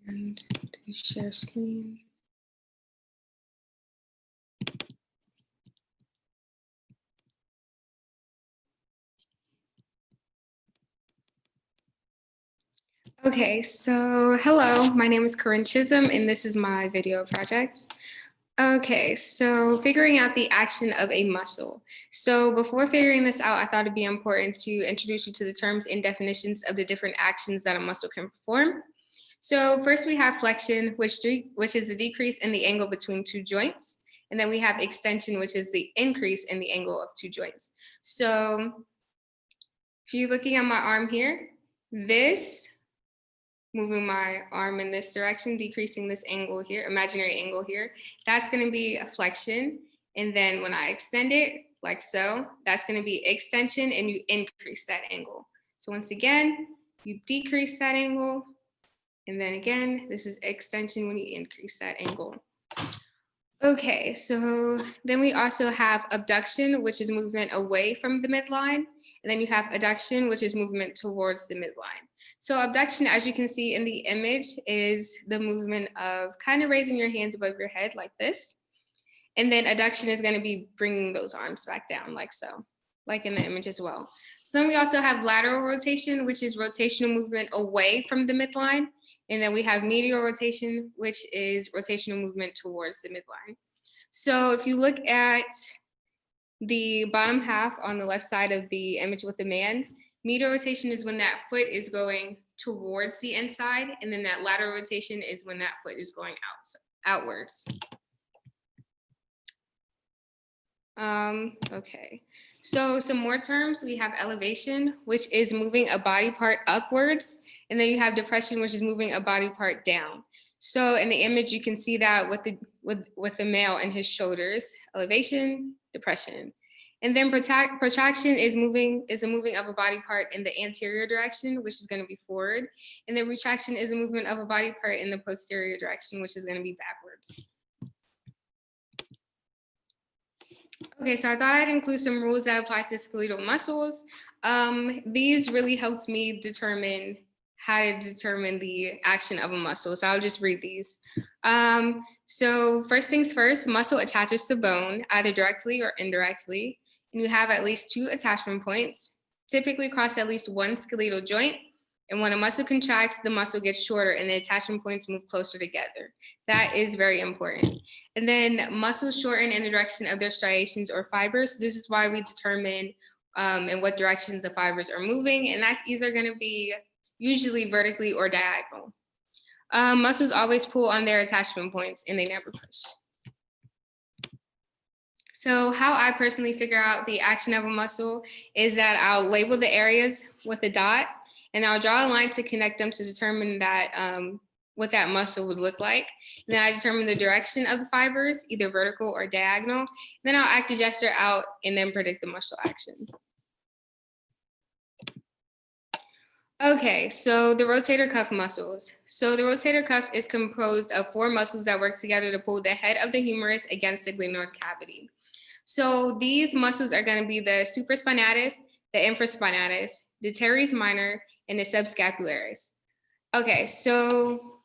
And share screen. Okay, so hello, my name is Corinne Chisholm, and this is my video project. Okay, so figuring out the action of a muscle. So before figuring this out, I thought it'd be important to introduce you to the terms and definitions of the different actions that a muscle can perform. So first we have flexion, which is the decrease in the angle between two joints. And then we have extension, which is the increase in the angle of two joints. So if you're looking at my arm here, moving my arm in this direction, decreasing this angle here, imaginary angle here, that's gonna be a flexion. And then when I extend it, like so, that's gonna be extension, and you increase that angle. So once again, you decrease that angle, and then again, this is extension when you increase that angle. Okay, so then we also have abduction, which is movement away from the midline. And then you have adduction, which is movement towards the midline. So abduction, as you can see in the image, is the movement of kind of raising your hands above your head like this. And then adduction is going to be bringing those arms back down like so, like in the image as well. So then we also have lateral rotation, which is rotational movement away from the midline. And then we have medial rotation, which is rotational movement towards the midline. So if you look at the bottom half on the left side of the image with the man, medial rotation is when that foot is going towards the inside, and then that lateral rotation is when that foot is going outwards. Okay, so some more terms. We have elevation, which is moving a body part upwards, and then you have depression, which is moving a body part down. So in the image, you can see that with the male and his shoulders, elevation, depression. And then protraction is a moving of a body part in the anterior direction, which is going to be forward. And then retraction is a movement of a body part in the posterior direction, which is going to be backwards. Okay, so I thought I'd include some rules that apply to skeletal muscles. These really helped me determine how to determine the action of a muscle. So I'll just read these. So first things first, muscle attaches to bone, either directly or indirectly. And you have at least 2 attachment points, typically across at least one skeletal joint. And when a muscle contracts, the muscle gets shorter and the attachment points move closer together. That is very important. And then muscles shorten in the direction of their striations or fibers. This is why we determine in what directions the fibers are moving. And that's either going to be usually vertically or diagonal. Muscles always pull on their attachment points and they never push. So how I personally figure out the action of a muscle is that I'll label the areas with a dot, and I'll draw a line to connect them to determine that what that muscle would look like. And then I determine the direction of the fibers, either vertical or diagonal. Then I'll act the gesture out and then predict the muscle action. Okay, so the rotator cuff muscles. So the rotator cuff is composed of 4 muscles that work together to pull the head of the humerus against the glenoid cavity. So these muscles are going to be the supraspinatus, the infraspinatus, the teres minor, and the subscapularis. Okay, so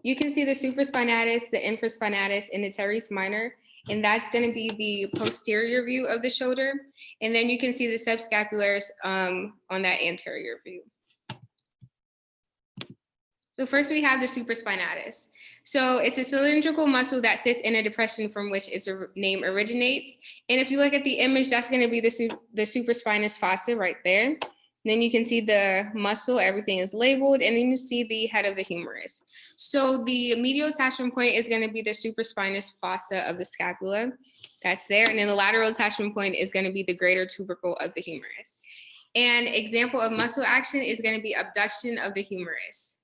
you can see the supraspinatus, the infraspinatus, and the teres minor, and that's going to be the posterior view of the shoulder. And then you can see the subscapularis on that anterior view. So first we have the supraspinatus. So it's a cylindrical muscle that sits in a depression from which its name originates. And if you look at the image, that's going to be the supraspinous fossa right there. And then you can see the muscle, everything is labeled, and then you see the head of the humerus. So the medial attachment point is going to be the supraspinous fossa of the scapula. That's there. And then the lateral attachment point is going to be the greater tubercle of the humerus. An example of muscle action is going to be abduction of the humerus.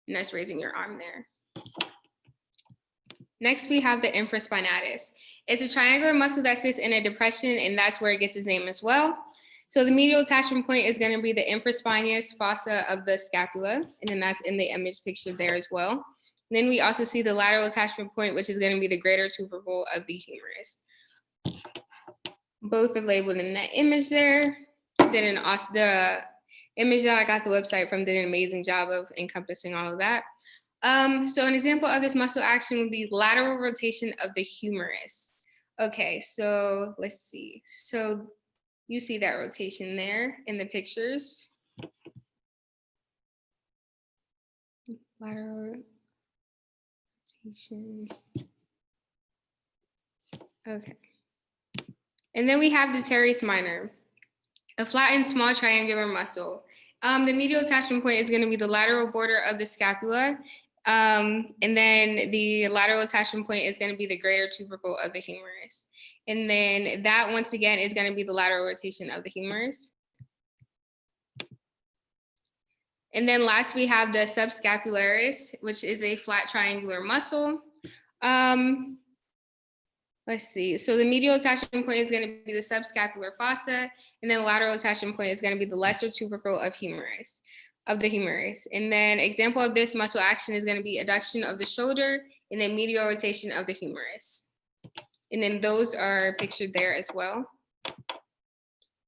And that's raising your arm there. Next, we have the infraspinatus. It's a triangular muscle that sits in a depression, and that's where it gets its name as well. So the medial attachment point is going to be the infraspinous fossa of the scapula, and then that's in the image picture there as well. And then we also see the lateral attachment point, which is going to be the greater tubercle of the humerus. Both are labeled in that image there. Then image that I got the website from did an amazing job of encompassing all of that. So an example of this muscle action would be lateral rotation of the humerus. Okay, so let's see. So you see that rotation there in the pictures. Lateral rotation. Okay. And then we have the teres minor, a flattened small triangular muscle. The medial attachment point is going to be the lateral border of the scapula. And then the lateral attachment point is going to be the greater tubercle of the humerus. And then that, once again, is going to be the lateral rotation of the humerus. And then last, we have the subscapularis, which is a flat triangular muscle. Let's see. So the medial attachment point is going to be the subscapular fossa, and then the lateral attachment point is going to be the lesser tubercle of the humerus. And then example of this muscle action is going to be adduction of the shoulder and then medial rotation of the humerus. And then those are pictured there as well.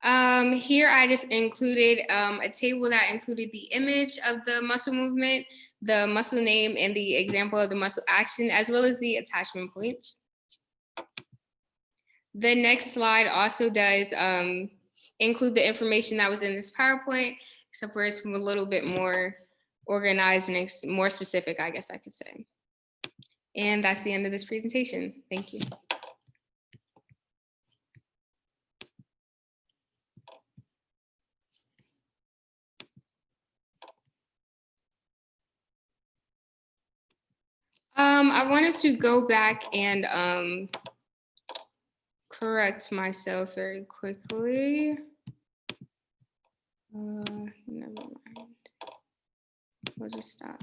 Here I just included a table that included the image of the muscle movement, the muscle name, and the example of the muscle action, as well as the attachment points. The next slide also does include the information that was in this PowerPoint, except for it's a little bit more organized and more specific, I guess I could say. And that's the end of this presentation. Thank you. I wanted to go back and correct myself very quickly. Never mind. We'll just stop.